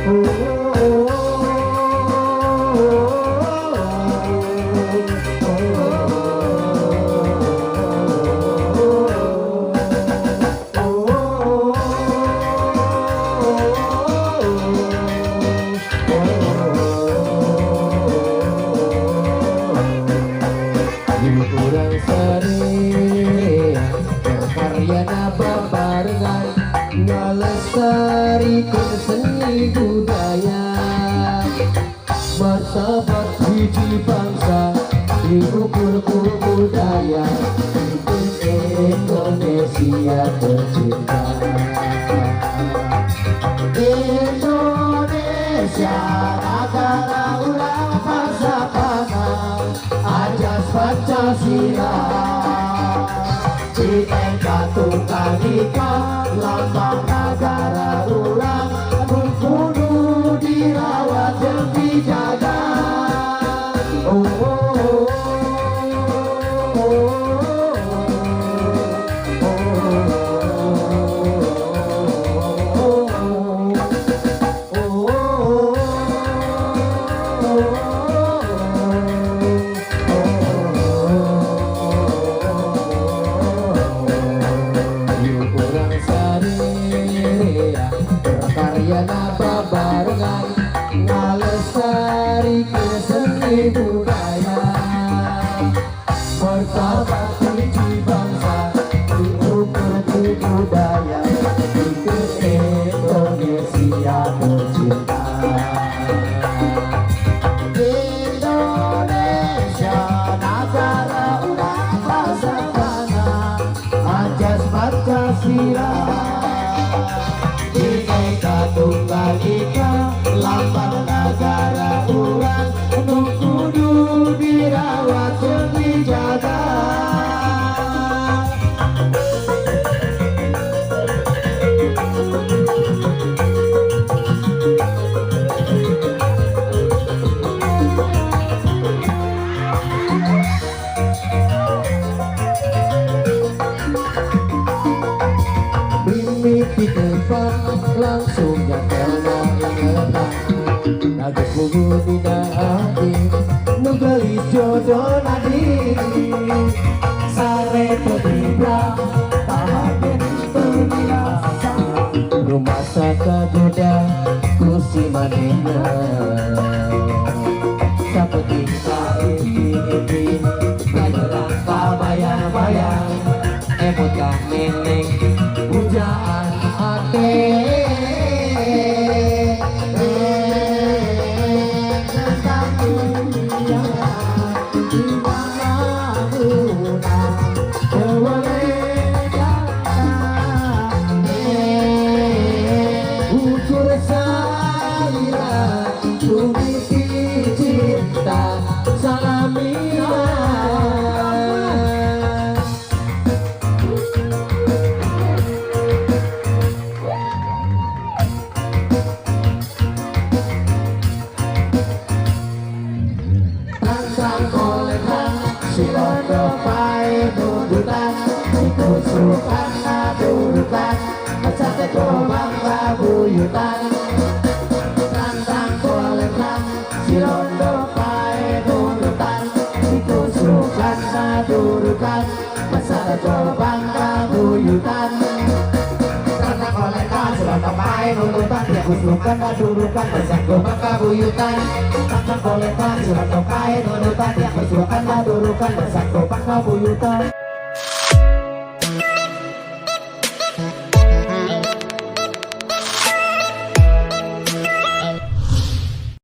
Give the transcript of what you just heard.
Kurang sering berkarya barengan ngelestarikan seni budaya martabat biji bangsa diukur budaya Indonesia tercinta. Indonesia negara ulang Pasapana ajas Pancasila Bhinneka Tunggal Ika lambang negara ulang kudu dirawat dan dijaga. Oh, oh, oh, oh, barengan ngelestarikan seni budaya martabat biji bangsa diukur budaya Indonesia tercinta. Indonesia negara ulang Pasapana ajas Pancasila Bhinneka Tunggal Ika lambang negara ulang kudu dirawat dan dijaga. Mimpi depan langsung yang kena ingetan Naga kubu tidak hati Nugali jodoh nadi Sare teribra Tahakin terbiasa Rumah saka joda Kursi manena Seperti kaiti-iti Pelajaran kabayang-bayang Emotlah neneng Pujaan hati tentang dunia di mana guna kemerdekaan ukur salira bumi cinta salamina. Silondo pai dudukan dikusukan dudukan Masate kobang buyutan Tantang kolekan Silondo pai dudukan dikusukan dudukan Masate kobang buyutan Tantang kolekan Silondo pai dudukan dikusukan dudukan Masate kobang buyutan Tantang kolekan Silondo pai dudukan dikusukan dudukan Masate kobang buyutan.